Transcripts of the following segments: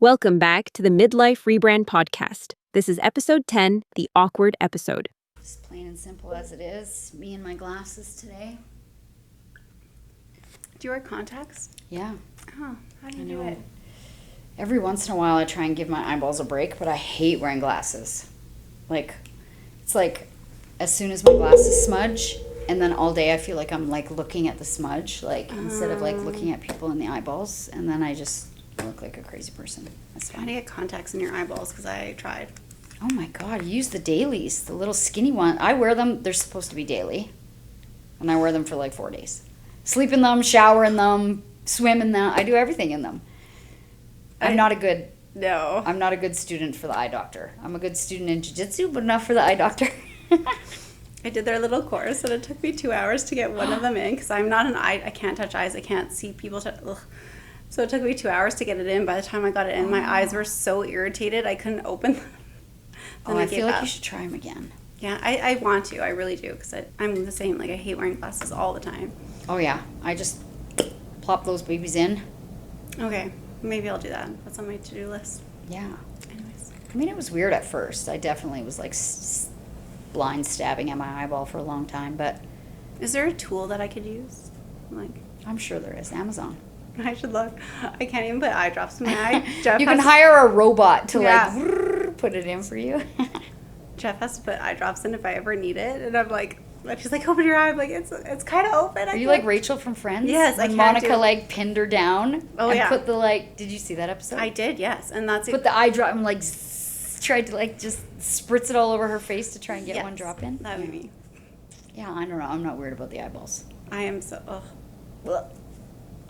Welcome back to the Midlife Rebrand Podcast. This is episode 10, the awkward episode. Just plain and simple as it is. Me and my glasses today. Do you wear contacts? Yeah. Oh, how do you do it? Every once in a while I try and give my eyeballs a break, but I hate wearing glasses. It's like as soon as my glasses smudge, and then all day I feel like I'm like looking at the smudge, instead of like looking at people in the eyeballs, and then I just look like a crazy person. That's How fine. do you get contacts in your eyeballs? Because I tried. Oh my god, use the dailies, the little skinny one. I wear them, they're supposed to be daily. And I wear them for like 4 days. Sleep in them, shower in them, swim in them. I do everything in them. I'm not a good student for the eye doctor. I'm a good student in jiu-jitsu, but not for the eye doctor. I did their little course, and it took me 2 hours to get one of them in because I'm not an eye. I can't touch eyes. I can't see people. So it took me 2 hours to get it in. By the time I got it in, my eyes were so irritated I couldn't open them. I feel like you should try them again. Yeah, I want to. I really do because I'm the same. Like I hate wearing glasses all the time. Oh yeah, I just plop those babies in. Okay, maybe I'll do that. That's on my to-do list. Yeah. Anyways. I mean, it was weird at first. I definitely was like blind stabbing at my eyeball for a long time, but Is there a tool that I could use? I'm sure there is. Amazon. I should look. I can't even put eye drops in my eye. Jeff You can has- hire a robot to put it in for you. Jeff has to put eye drops in if I ever need it, and I'm like, she's like, open your eye. I'm like, it's kind of open. Are you like Rachel from Friends? Yes, when I can't Monica do- like pinned her down. Oh, and yeah. Put the did you see that episode? I did, yes, and that's Put the eye drop and tried to just spritz it all over her face to try and get Yes, one drop in. That would be me. Yeah, I don't know. I'm not weird about the eyeballs. I am so. Ugh.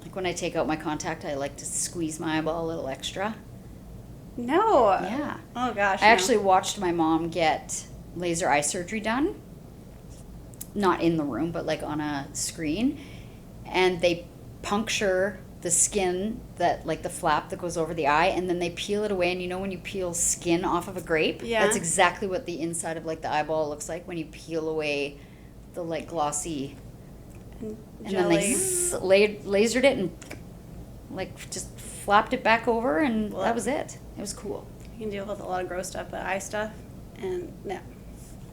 Like when I take out my contact, I like to squeeze my eyeball a little extra. No. Yeah. Oh gosh. I actually watched my mom get laser eye surgery done. Not in the room, but like on a screen. And they puncture the skin that the flap that goes over the eye, and then they peel it away. And you know when you peel skin off of a grape? Yeah. That's exactly what the inside of the eyeball looks like when you peel away the glossy. And then they lasered it and just flapped it back over, and that was it. It was cool. I can deal with a lot of gross stuff, but eye stuff, and no.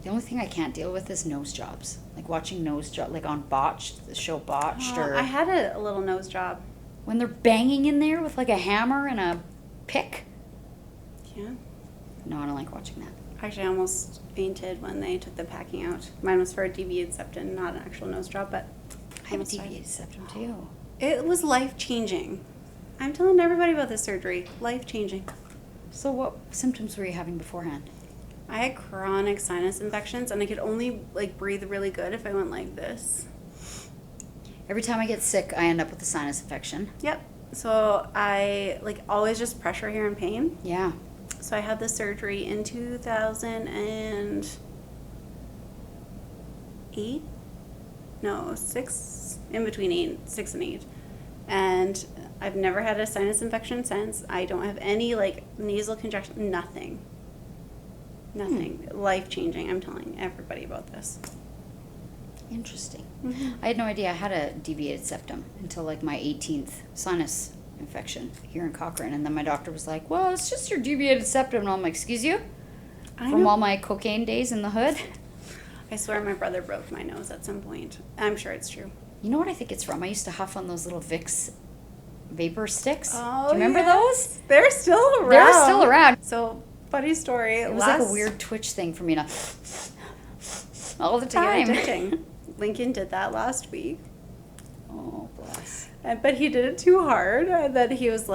The only thing I can't deal with is nose jobs. Like watching nose job, on Botched, the show Botched, or I had a little nose job. when they're banging in there with a hammer and a pick. Yeah. No, I don't like watching that. Actually, I almost fainted when they took the packing out. Mine was for a deviated septum, not an actual nose job, but I have a deviated septum too. it was life-changing. I'm telling everybody about this surgery. Life-changing. So what symptoms were you having beforehand? I had chronic sinus infections, and I could only breathe really good if I went like this. Every time I get sick, I end up with a sinus infection. Yep. So I always just pressure here and pain. Yeah. So I had the surgery in 2008. No, 6, in between 6 and 8. And I've never had a sinus infection since. I don't have any nasal congestion, nothing. Nothing. Life-changing. I'm telling everybody about this. Interesting. Mm-hmm. I had no idea I had a deviated septum until my 18th sinus infection here in Cochrane. And then my doctor was like, well, it's just your deviated septum. And I'm like, excuse you? From all my cocaine days in the hood? I swear my brother broke my nose at some point. I'm sure it's true. You know what I think it's from? I used to huff on those little Vicks vapor sticks. Oh, do you remember yes. those? They're still around. They're still around. So, funny story. It was a weird twitch thing for me to all the You're time. addicting. Lincoln did that last week. Oh, bless. But he did it too hard, and then he was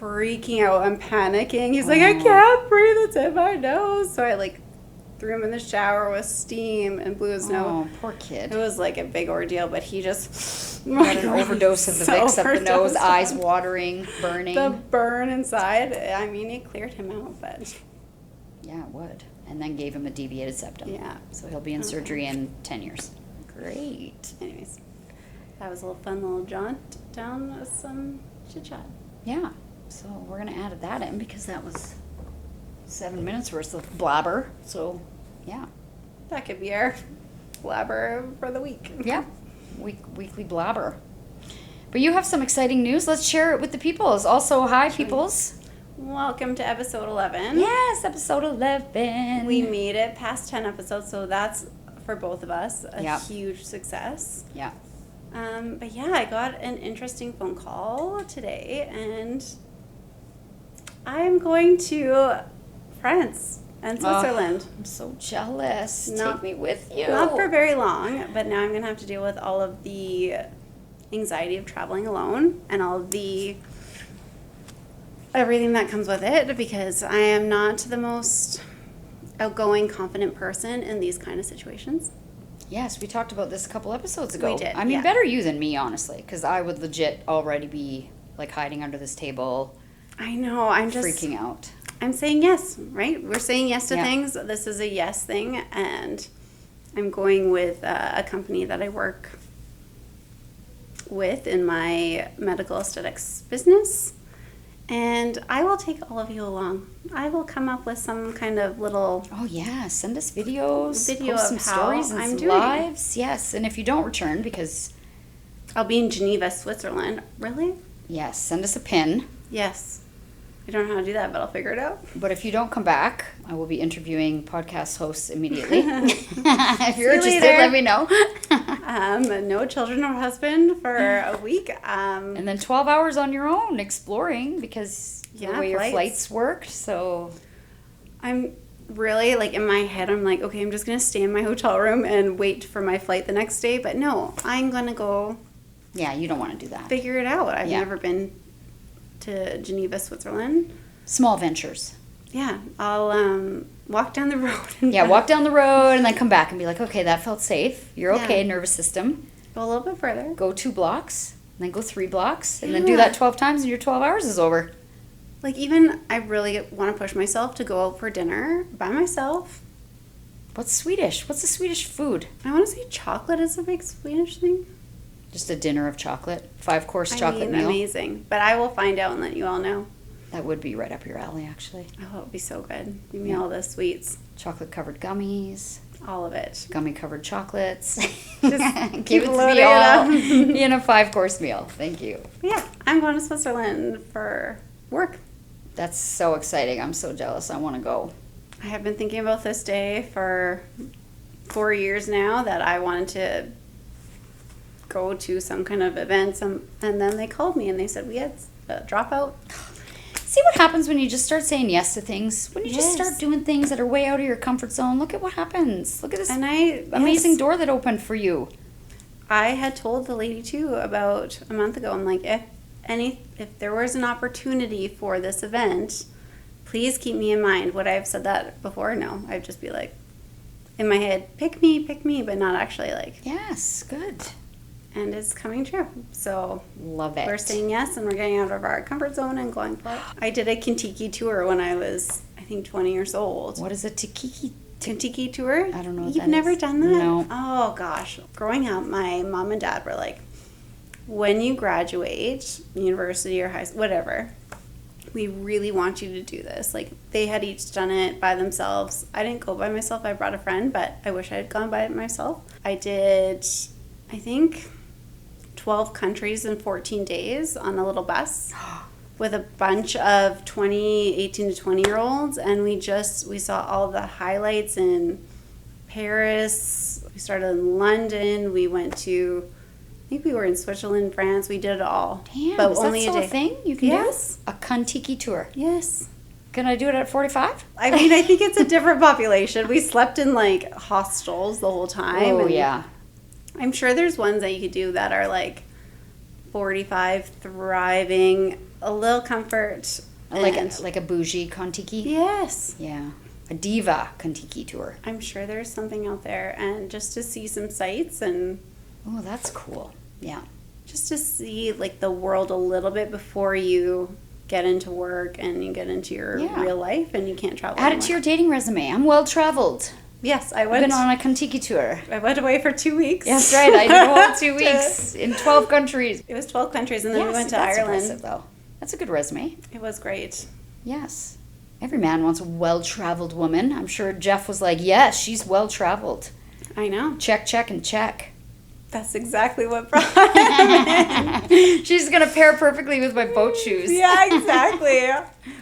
freaking out and panicking. He's like, I can't breathe, it's in my nose. So I threw him in the shower with steam and blew his nose. Oh, poor kid. It was a big ordeal, but he just Got an overdose of the Vicks up the nose, eyes watering, burning. The burn inside. I mean, it cleared him out, but Yeah, it would. And then gave him a deviated septum. yeah. So he'll be in surgery in 10 years. Great. Anyways, that was a fun little jaunt down with some chit chat. Yeah. So we're going to add that in because that was 7 minutes worth of blabber. So, yeah. That could be our blabber for the week. Yeah. Weekly blabber. But you have some exciting news. Let's share it with the peoples. Also, hi, peoples. Welcome to episode 11. Yes, episode 11. We made it past 10 episodes, so that's, for both of us, a Yep. huge success. Yeah. But yeah, I got an interesting phone call today, and I'm going to France and Switzerland. I'm so jealous. Not- Take me with you. Not for very long, but now I'm going to have to deal with all of the anxiety of traveling alone and all of the everything that comes with it, because I am not the most outgoing, confident person in these kind of situations. Yes, we talked about this a couple episodes ago. We did, I mean, yeah. better you than me, honestly, because I would legit already be like hiding under this table, I know, I'm just freaking out. I'm saying yes, right? We're saying yes to Yeah. things. This is a yes thing, and I'm going with a company that I work with in my medical aesthetics business, and I will take all of you along. I will come up with some kind of little Oh yeah, send us videos, Video post some of how stories and I'm some doing. lives. Yes, and if you don't return, because I'll be in Geneva, Switzerland. Really? yes, send us a pin. Yes. I don't know how to do that, but I'll figure it out. But if you don't come back, I will be interviewing podcast hosts immediately. If you're See you interested, later. let me know. No children or husband for a week. And then 12 hours on your own exploring, because Yeah, the way your flights. flights worked. So I'm really, like, in my head, I'm like, okay, I'm just going to stay in my hotel room and wait for my flight the next day. But no, I'm going to go yeah, you don't want to do that. figure it out. I've Yeah. never been to Geneva, Switzerland. Small ventures. Yeah, I'll walk down the road. And Yeah, walk down the road and then come back and be like, okay, that felt safe. You're Yeah. okay, nervous system. Go a little bit further. Go 2 blocks, and then go 3 blocks, and then do Yeah. that 12 times and your 12 hours is over. Like, even I really want to push myself to go out for dinner by myself. What's Swedish? What's the Swedish food? I want to say chocolate is a big Swedish thing. Just a dinner of chocolate. 5-course I chocolate mean, meal. amazing. But I will find out and let you all know. That would be right up your alley, actually. Oh, it'll be so good. Give me Yeah. all the sweets. Chocolate-covered gummies, All of it. gummy-covered chocolates. Just Give keep it to loading me it all up. in a 5-course meal. Thank you. Yeah, I'm going to Switzerland for work. That's so exciting. I'm so jealous. I want to go. I have been thinking about this day for 4 years now, that I wanted to go to some kind of event. And then they called me and they said we had a dropout. See what happens when you just start saying yes to things? When you just Yes. start doing things that are way out of your comfort zone, look at what happens. Look at this And I amazing yes, door that opened for you. I had told the lady too about a month ago. I'm like, if there was an opportunity for this event, please keep me in mind. Would I have said that before? No. I'd just be like, in my head, pick me, but not actually like. Yes, good. And it's coming true. So Love it. we're saying yes, and we're getting out of our comfort zone and going for it. I did a Kentucky tour when I was, I think, 20 years old. What is a tikiki? Kentucky tour? I don't know what You've that never is. done that? No. Oh, gosh. Growing up, my mom and dad were like, when you graduate, university or high school, whatever, we really want you to do this. Like, they had each done it by themselves. I didn't go by myself. I brought a friend, but I wish I had gone by it myself. I did, I think, 12 countries in 14 days on a little bus with a bunch of 18 to 20-year-olds, and we saw all the highlights in Paris. We started in London. We went to, I think we were in Switzerland, France. We did it all. Damn, but is only that still a a day. thing you can Yes. do? A Kontiki tour. Yes. Can I do it at 45? I mean, I think it's a different population. We slept in like hostels the whole time. Oh, and yeah. I'm sure there's ones that you could do that are like 45, thriving, a little comfort. and- Like a bougie Kontiki? Yes. Yeah. A diva Kontiki tour. I'm sure there's something out there, and just to see some sights and Oh, that's cool. Yeah. just to see like the world a little bit before you get into work and you get into your Yeah. real life and you can't travel Add it anymore. to your dating resume. I'm well traveled. Yes, I I've went. been on a Kontiki tour. I went away for 2 weeks. That's right. I did all 2 weeks in 12 countries. It was 12 countries, and then we Yes, went to that's Ireland. impressive, though. That's a good resume. It was great. Yes. Every man wants a well-traveled woman. I'm sure Jeff was like, yes, she's well-traveled. I know. Check, check, and check. That's exactly what brought him in. She's going to pair perfectly with my boat shoes. Yeah, exactly.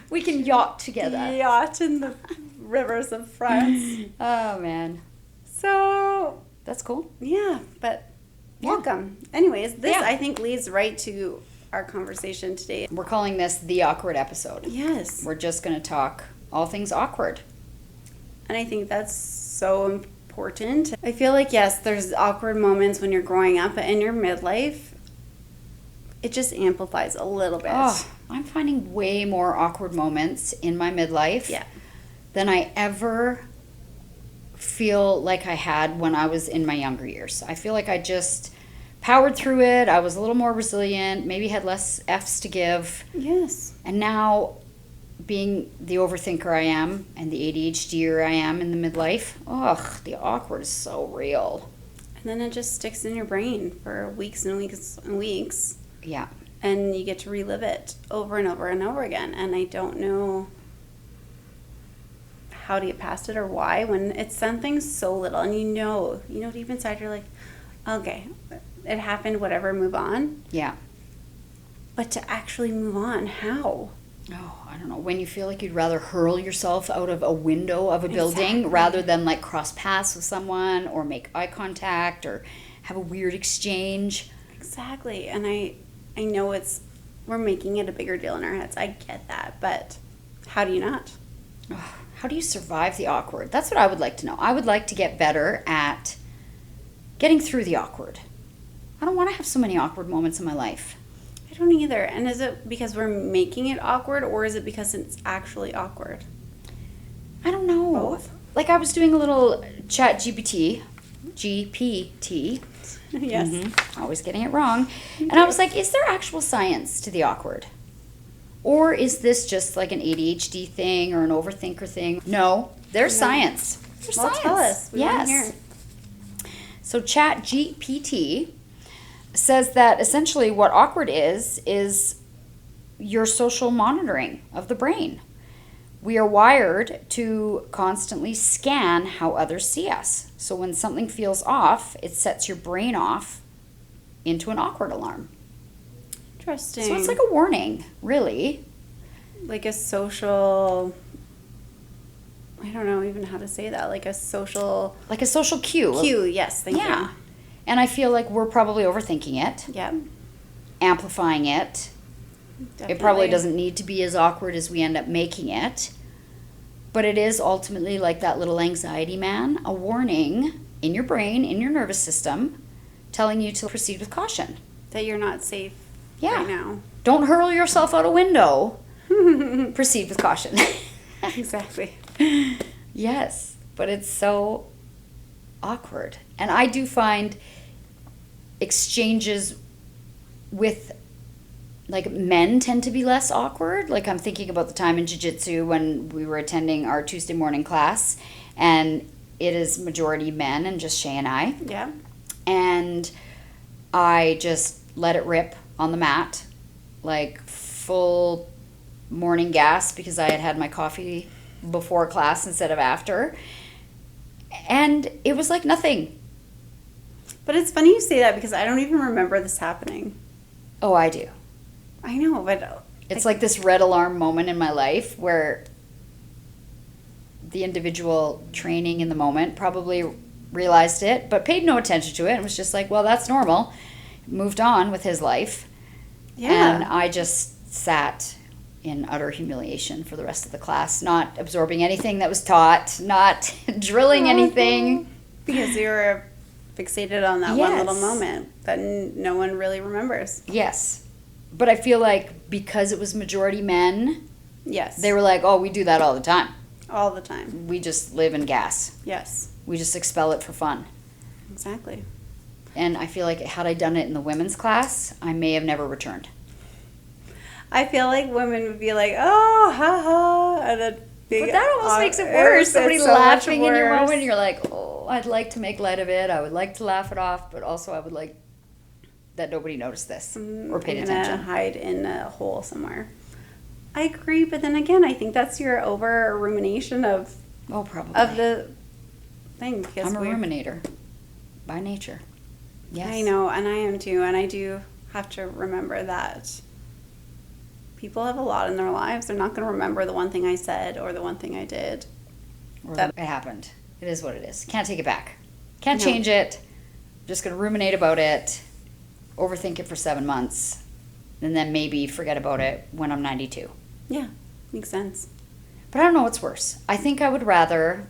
We can yacht together. Yacht in the rivers of France. Oh, man. So, That's cool. yeah, but welcome. Anyways, this I think leads right to our conversation today. We're calling this the awkward episode. Yes. We're just going to talk all things awkward. And I think that's so important. I feel like, yes, there's awkward moments when you're growing up, but in your midlife, it just amplifies a little bit. Oh, I'm finding way more awkward moments in my midlife than I ever feel like I had when I was in my younger years. I feel like I just powered through it. I was a little more resilient, maybe had less F's to give. Yes. And now, being the overthinker I am and the ADHDer I am in the midlife, the awkward is so real. And then it just sticks in your brain for weeks and weeks and weeks. Yeah. And you get to relive it over and over and over again. And I don't know how to get past it or why when it's something so little. And you know deep inside you're like, okay, it happened, whatever, move on. Yeah. But to actually move on, how? Oh, I don't know. When you feel like you'd rather hurl yourself out of a window of a building rather than like cross paths with someone or make eye contact or have a weird exchange. Exactly. And I know we're making it a bigger deal in our heads. I get that. But how do you not? How do you survive the awkward? That's what I would like to know. I would like to get better at getting through the awkward. I don't want to have so many awkward moments in my life. I don't either. And is it because we're making it awkward or is it because it's actually awkward? I don't know. Both. Like I was doing a little GPT. Yes. Mm-hmm. Always getting it wrong. And I was like, is there actual science to the awkward? Or is this just like an ADHD thing or an overthinker thing? No, there's science. There's science. Tell us. We want to hear. So ChatGPT says that essentially what awkward is your social monitoring of the brain. We are wired to constantly scan how others see us. So when something feels off, it sets your brain off into an awkward alarm. Interesting. So it's like a warning, really. Like a social... I don't know even how to say that. Like a social cue. Cue, yes, thank you. And I feel like we're probably overthinking it. Yeah. Amplifying it. Definitely. It probably doesn't need to be as awkward as we end up making it. But it is ultimately like that little anxiety man, a warning in your brain, in your nervous system, telling you to proceed with caution. That you're not safe right now. Don't hurl yourself out a window. Proceed with caution. Exactly. Yes, but it's so awkward. And I do find exchanges with like men tend to be less awkward. Like I'm thinking about the time in jiu-jitsu when we were attending our Tuesday morning class and it is majority men and just Shay and I. Yeah. And I just let it rip on the mat, like full morning gas because I had my coffee before class instead of after. And it was like nothing. But it's funny you say that because I don't even remember this happening. Oh, I do. I know, but... It's like this red alarm moment in my life where the individual training in the moment probably realized it, but paid no attention to it and was just like, well, that's normal. Moved on with his life. Yeah. And I just sat in utter humiliation for the rest of the class, not absorbing anything that was taught, not drilling anything. Because you were fixated on that one little moment that no one really remembers. Yes. But I feel like because it was majority men, yes, they were like, oh, we do that all the time. All the time. We just live in gas. Yes. We just expel it for fun. Exactly. And I feel like had I done it in the women's class, I may have never returned. I feel like women would be like, oh, ha ha. And then but that almost makes it worse. Somebody so laughing in your worse. moment, you're like, oh, I'd like to make light of it. I would like to laugh it off, but also I would like that nobody noticed this or paid attention. Hide in a hole somewhere. I agree, but then again, I think that's your over rumination of probably of the thing. Because I'm a ruminator by nature. Yes. I know, and I am too. And I do have to remember that people have a lot in their lives. They're not going to remember the one thing I said or the one thing I did. Or That- it happened. It is what it is. Can't take it back. Can't No. change it. Just going to ruminate about it, overthink it for 7 months, and then maybe forget about it when I'm 92. Yeah, makes sense. But I don't know what's worse. I think I would rather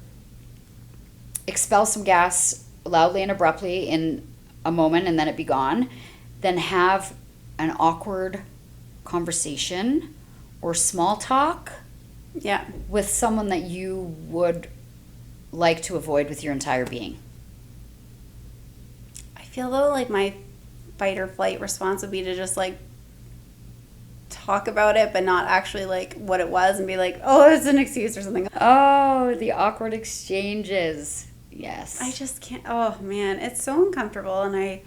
expel some gas loudly and abruptly in a moment and then it be gone than have an awkward conversation or small talk Yeah. with someone that you would like to avoid with your entire being. I feel though like my fight or flight response would be to just like talk about it, but not actually like what it was and be like, oh, it's an excuse or something. Oh, the awkward exchanges. Yes. I just can't. Oh man, it's so uncomfortable, and I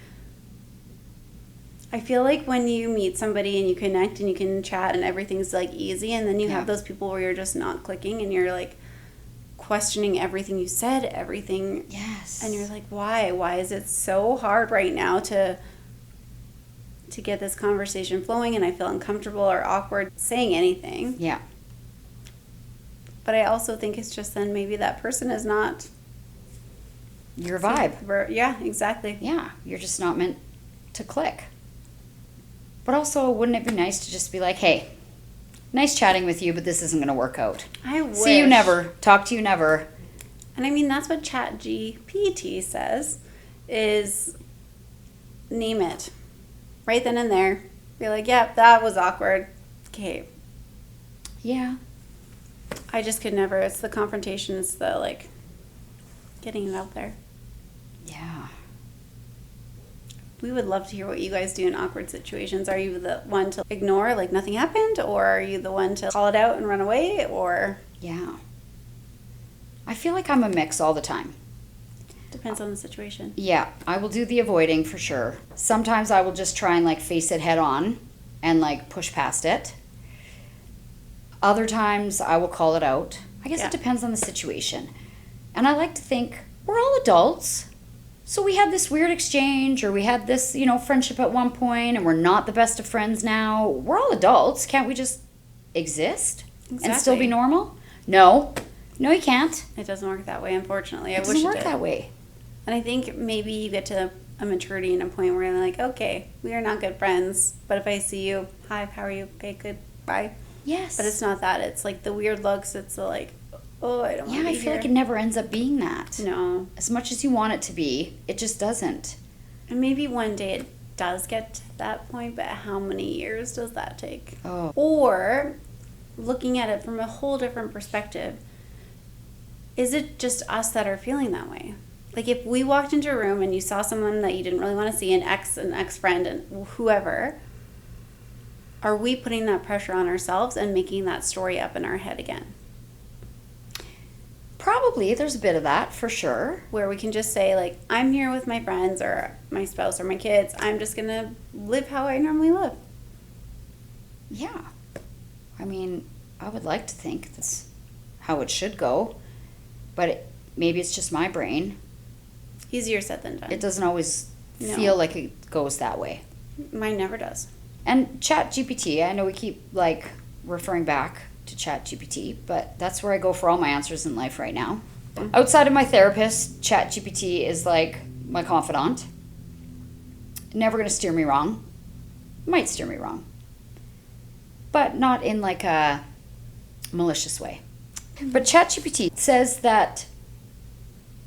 feel like when you meet somebody and you connect and you can chat and everything's like easy, and then you have those people where you're just not clicking and you're like questioning everything you said, everything. Yes. And you're like, why? Why is it so hard right now to get this conversation flowing? And I feel uncomfortable or awkward saying anything. Yeah. But I also think it's just then maybe that person is not Your vibe. Yeah, exactly. Yeah. You're just not meant to click. But also, wouldn't it be nice to just be like, hey, nice chatting with you, but this isn't going to work out. I wish. See you never. Talk to you never. And I mean, that's what ChatGPT says, is name it. Right then and there. Be like, yep, that was awkward. Okay. Yeah. I just could never. It's the confrontation. It's the, like, getting it out there. Yeah. We would love to hear what you guys do in awkward situations. Are you the one to ignore, like nothing happened? Or are you the one to call it out and run away? Or Yeah. I feel like I'm a mix all the time. depends on the situation. Yeah, I will do the avoiding for sure. Sometimes I will just try and like face it head on and like push past it. Other times I will call it out. I guess Yeah. it depends on the situation. And I like to think we're all adults. So we had this weird exchange or we had this, friendship at one point and we're not the best of friends now. We're all adults. Can't we just exist and still be Exactly. normal? No. No, you can't. It doesn't work that way, unfortunately. It I wish doesn't it work did. that way. And I think maybe you get to a maturity and a point where you're like, okay, we are not good friends, but if I see you, hi, how are you? Okay, good, bye. Yes. But it's not that. It's like the weird looks. It's the like, oh, I don't want Yeah, to I be feel here. like it never ends up being that. No. As much as you want it to be, it just doesn't. And maybe one day it does get to that point, but how many years does that take? Oh. Or looking at it from a whole different perspective, is it just us that are feeling that way? Like if we walked into a room and you saw someone that you didn't really want to see, an ex-friend, and whoever, are we putting that pressure on ourselves and making that story up in our head again? Probably, there's a bit of that, for sure. Where we can just say, like, I'm here with my friends or my spouse or my kids. I'm just going to live how I normally live. Yeah. I mean, I would like to think that's how it should go. But maybe it's just my brain. Easier said than done. It doesn't always No. feel like it goes that way. Mine never does. And ChatGPT, I know we keep, referring back to ChatGPT, but that's where I go for all my answers in life right now. Outside of my therapist, ChatGPT is like my confidant. Never going to steer me wrong. Might steer me wrong. But not in like a malicious way. But ChatGPT says that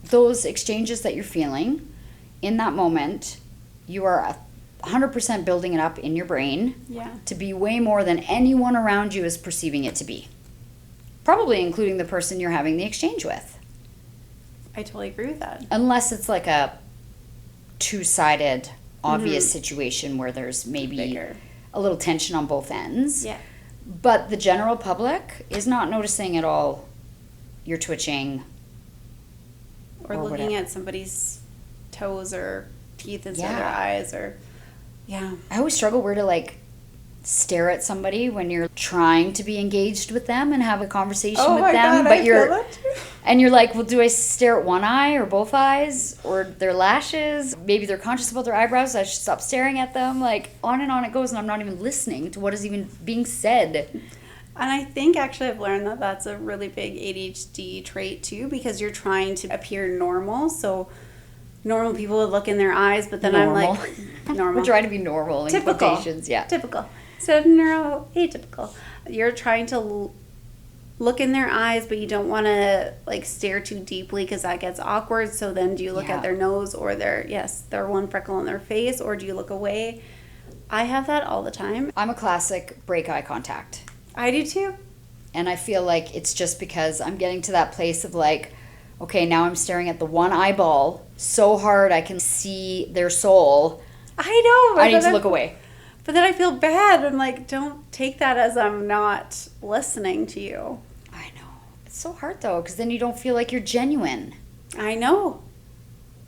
those exchanges that you're feeling in that moment, you are 100% building it up in your brain Yeah. to be way more than anyone around you is perceiving it to be. Probably including the person you're having the exchange with. I totally agree with that. Unless it's like a two-sided, obvious situation where there's maybe Bigger. a little tension on both ends. Yeah. But the general public is not noticing at all you're twitching. Or looking whatever. at somebody's toes or teeth instead of Yeah. their eyes or, yeah. I always struggle where to stare at somebody when you're trying to be engaged with them and have a conversation Oh with my them, God, but I feel that too. and you're like, well, do I stare at one eye or both eyes or their lashes? Maybe they're conscious about their eyebrows, so I should stop staring at them. Like, on and on it goes, and I'm not even listening to what is even being said. And I think actually I've learned that that's a really big ADHD trait too, because you're trying to appear normal. So normal people would look in their eyes, but then Normal. I'm like, normal. We're trying to be normal in Typical. quotations. Yeah. Typical. Instead of neuroatypical. You're trying to look in their eyes, but you don't want to like stare too deeply because that gets awkward. So then do you look at their nose or their one freckle on their face, or do you look away? I have that all the time. I'm a classic break eye contact. I do too. And I feel like it's just because I'm getting to that place of like, okay, now I'm staring at the one eyeball so hard I can see their soul. I know. But I need to look away. But then I feel bad. I'm like, don't take that as I'm not listening to you. I know. It's so hard though, because then you don't feel like you're genuine. I know.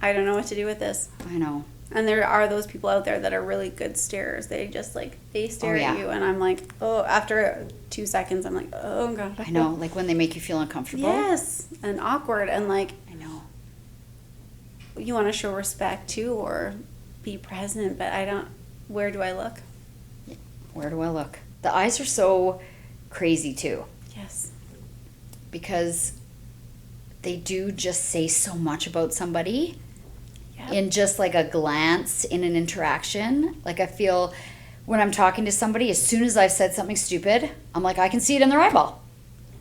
I don't know what to do with this. I know. And there are those people out there that are really good starers. They just like, they stare at you and I'm like, oh, after 2 seconds, I'm like, oh God. I know, like when they make you feel uncomfortable. Yes, and awkward and like, I know. You want to show respect too or be present, but where do I look? Where do I look? The eyes are so crazy too. Yes. Because they do just say so much about somebody. Yep. In just like a glance in an interaction. Like I feel when I'm talking to somebody, as soon as I've said something stupid, I'm like, I can see it in their eyeball.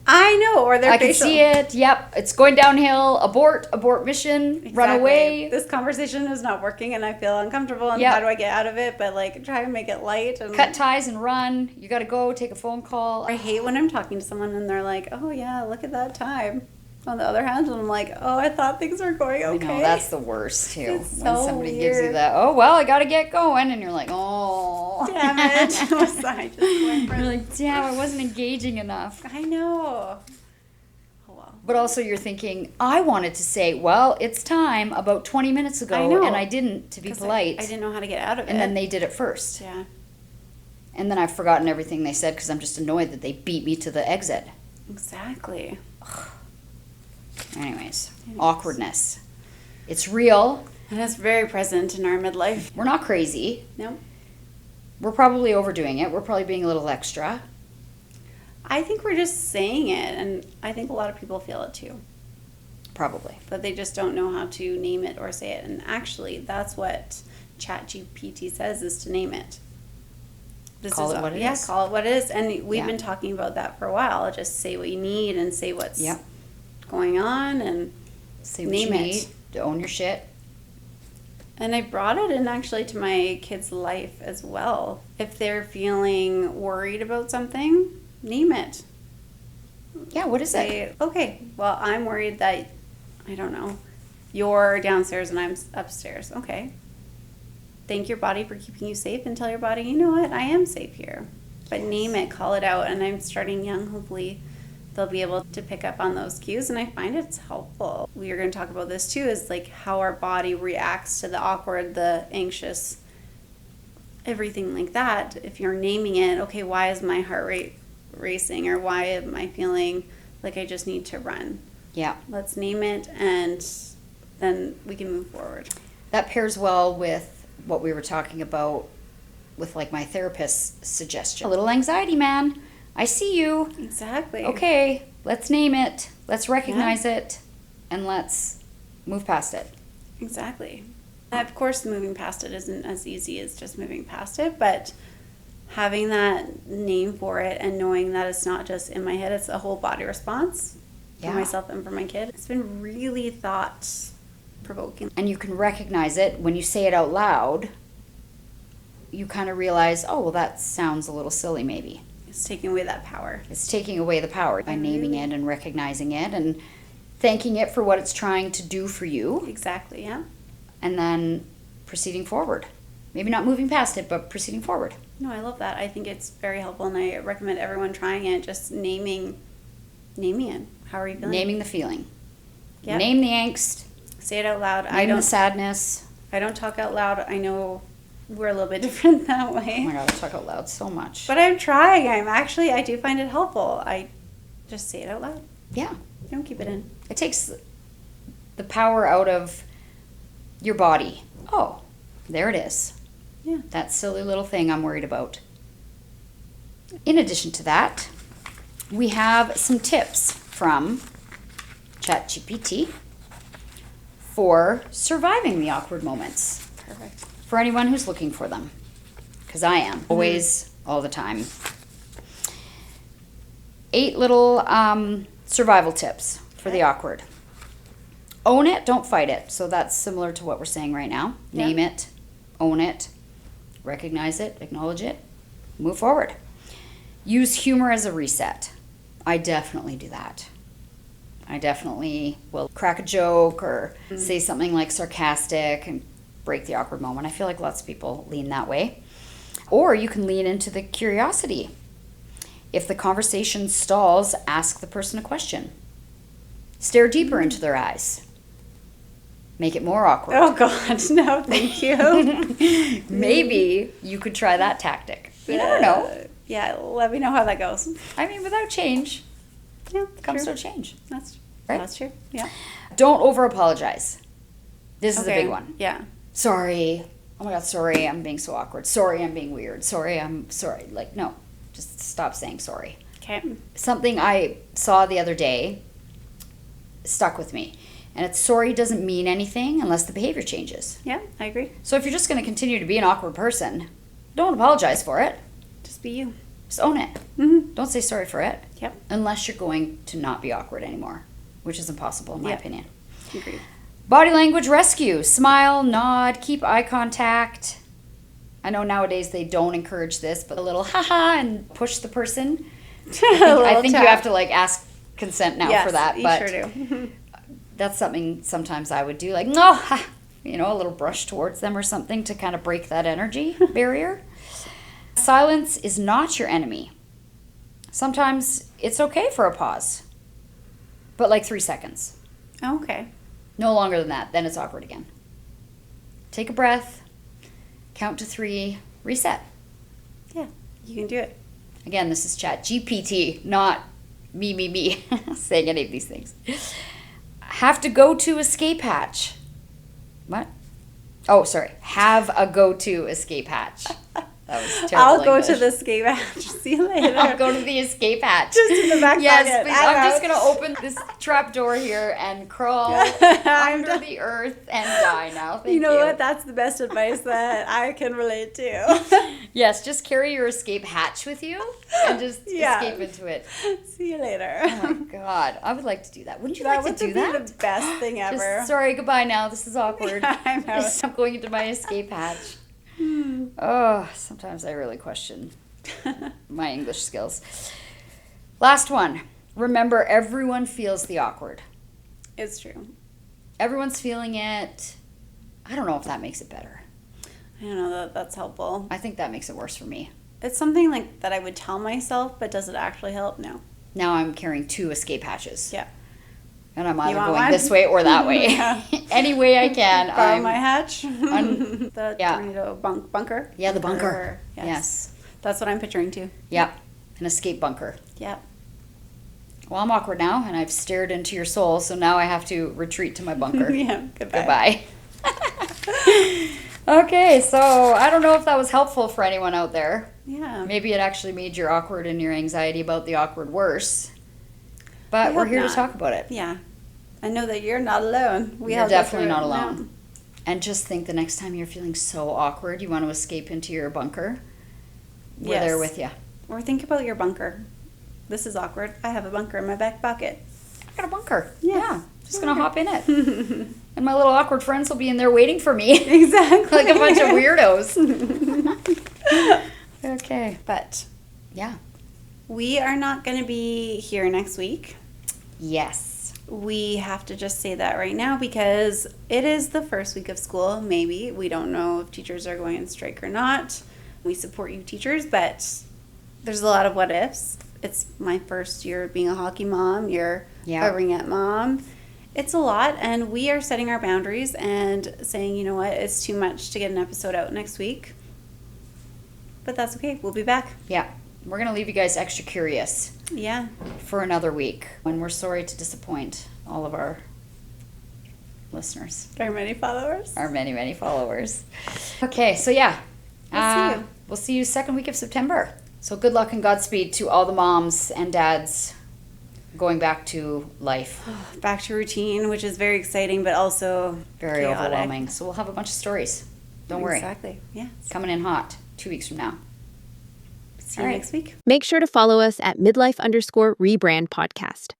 I know, or their I facial. can see it. Yep, it's going downhill. Abort mission. Exactly. Run away. This conversation is not working and I feel uncomfortable and how do I get out of it? But like try and make it light. And Cut ties and run. You got to go take a phone call. I hate when I'm talking to someone and they're like, oh yeah, look at that time. On the other hand, I'm like, oh, I thought things were going okay. I know, that's the worst too. It's when so somebody gives you weird. that, oh, well, I got to get going. And you're like, oh. Damn it. Was I just going for You're like, damn, I wasn't engaging enough. I know. Oh well. But also you're thinking, I wanted to say, well, it's time about 20 minutes ago. I know. And I didn't, to be polite. I didn't know how to get out of it. And then they did it first. Yeah. And then I've forgotten everything they said because I'm just annoyed that they beat me to the exit. Exactly. Anyways, awkwardness. It's real. And that's very present in our midlife. We're not crazy. No. We're probably overdoing it. We're probably being a little extra. I think we're just saying it, and I think a lot of people feel it too. Probably. But they just don't know how to name it or say it. And actually, that's what ChatGPT says is to name it. Call it what it is. Yeah, call it what it is. And we've Yeah. been talking about that for a while. Just say what you need and say what's Yep. going on and Say what name you it. need. To own your shit. And I brought it in actually to my kids' life as well. If they're feeling worried about something, name it. Yeah, what is it? Say, okay, well, I'm worried that, I don't know, you're downstairs and I'm upstairs. Okay. Thank your body for keeping you safe and tell your body, you know what, I am safe here. But name it, call it out. And I'm starting young. Hopefully they'll be able to pick up on those cues. And I find it's helpful. We are going to talk about this too, is like how our body reacts to the awkward, the anxious, everything like that. If you're naming it, okay, why is my heart rate racing, or why am I feeling like I just need to run? Yeah. Let's name it, and then we can move forward. That pairs well with what we were talking about with like my therapist's suggestion. A little anxiety, man. I see you. Exactly. Okay, let's name it. Let's recognize it. And let's move past it. Exactly. And of course, moving past it isn't as easy as just moving past it, but having that name for it and knowing that it's not just in my head, it's a whole body response for myself and for my kid. It's been really thought-provoking. And you can recognize it when you say it out loud. You kind of realize, oh, well, that sounds a little silly maybe. It's taking away that power. It's taking away the power by naming it and recognizing it and thanking it for what it's trying to do for you. Exactly, yeah. And then proceeding forward. Maybe not moving past it, but proceeding forward. No, I love that. I think it's very helpful, and I recommend everyone trying it, just naming it. How are you feeling? Naming the feeling. Yep. Name the angst. Say it out loud. Name the sadness. I don't talk out loud. I know we're a little bit different that Oh way. my God, I talk out loud so much. But I'm trying. I do find it helpful. I just say it out loud. Yeah. Don't keep it in. It takes the power out of your body. Oh, there it is. Yeah. That silly little thing I'm worried about. In addition to that, we have some tips from ChatGPT for surviving the awkward moments. Perfect. For anyone who's looking for them. Because I am. Always, all the time. 8 little survival tips for the awkward. Own it, don't fight it. So that's similar to what we're saying right now. Yeah. Name it, own it, recognize it, acknowledge it, move forward. Use humor as a reset. I definitely do that. I definitely will crack a joke or say something like sarcastic and break the awkward moment. I feel like lots of people lean that way. Or you can lean into the curiosity. If the conversation stalls, ask the person a question. Stare deeper into their eyes. Make it more awkward. Oh, God. No, thank you. Maybe you could try that tactic. You never know. Yeah, let me know how that goes. I mean, without change Yeah, comes true. no change. That's Right? That's true. Yeah. Don't over-apologize. This is a big one. Yeah. Sorry. Oh my God, sorry, I'm being so awkward. Sorry, I'm being weird. Sorry, I'm sorry. Like, no, just stop saying sorry. Okay. Something I saw the other day stuck with me. And it's sorry doesn't mean anything unless the behavior changes. Yeah, I agree. So if you're just going to continue to be an awkward person, don't apologize for it. Just be you. Just own it. Mm-hmm. Don't say sorry for it. Yep. Unless you're going to not be awkward anymore, which is impossible in my Yep. opinion. Agreed. Body language rescue. Smile, nod, keep eye contact. I know nowadays they don't encourage this, but a little haha and push the person. I think you have to like ask consent now for that. You But sure do. that's something sometimes I would do, like, no, ha, you know, a little brush towards them or something to kind of break that energy barrier. Silence is not your enemy. Sometimes it's okay for a pause, but like 3 seconds. Oh, okay. No longer than that, then it's awkward again. Take a breath, count to 3, reset. Yeah, you can do it. Again, this is ChatGPT, not me, saying any of these things. Have to go to escape hatch. What? Oh, sorry. Have a go-to escape hatch. That was terrible I'll go English. to the escape hatch. See you later. I'll go to the escape hatch. Just in the back Yes, pocket. please. I'm just going to open this trap door here and crawl I'm under done. the earth and die now. Thank you. You know what? That's the best advice that I can relate to. Yes, just carry your escape hatch with you and just Yeah. escape into it. See you later. Oh my God. I would like to do that. Wouldn't you That like would to do be that? the best thing ever. Just, sorry, goodbye now. This is awkward. I know. I'm going into my escape hatch. Oh, sometimes I really question my English skills. Last one. Remember, everyone feels the awkward. It's true. Everyone's feeling it. I don't know if that makes it better. I don't know that that's helpful. I think that makes it worse for me. It's something like that I would tell myself, but does it actually help? No. Now I'm carrying 2 escape hatches. Yeah. And I'm either want going one? this way or that way. Yeah. Any way I can. Borrow my hatch. The yeah. tornado bunker. Yeah, the bunker. Yes. Yes. That's what I'm picturing too. Yep. An escape bunker. Yep. Well, I'm awkward now, and I've stared into your soul, so now I have to retreat to my bunker. Yeah. Goodbye. Goodbye. Okay, so I don't know if that was helpful for anyone out there. Yeah. Maybe it actually made your awkward and your anxiety about the awkward worse. But I we're hope here to not. talk about it. Yeah. I know that you're not alone. You're definitely not alone. And just think the next time you're feeling so awkward, you want to escape into your bunker, we're Yes. there with you. Or think about your bunker. This is awkward. I have a bunker in my back pocket. I got a bunker. Yeah. Just going to hop in it. And my little awkward friends will be in there waiting for me. Exactly. Like a bunch of weirdos. Okay. But Yeah. we are not going to be here next week. Yes. We have to just say that right now because it is the first week of school, maybe. We don't know if teachers are going on strike or not. We support you teachers, but there's a lot of what ifs. It's my first year being a hockey mom. You're Yeah. a ringette mom. It's a lot, and we are setting our boundaries and saying, you know what, it's too much to get an episode out next week. but that's okay. We'll be back. Yeah. We're going to leave you guys extra curious Yeah. for another week. And we're sorry to disappoint all of our listeners. Our many followers. Our many, many followers. Okay, so yeah. We'll see you. We'll see you second week of September. So good luck and Godspeed to all the moms and dads going back to life. Back to routine, which is very exciting, but also Very chaotic. overwhelming. So we'll have a bunch of stories. Don't worry. Exactly. Yeah. Coming in hot 2 weeks from now. See you All right. next week. Make sure to follow us at midlife_rebrand podcast.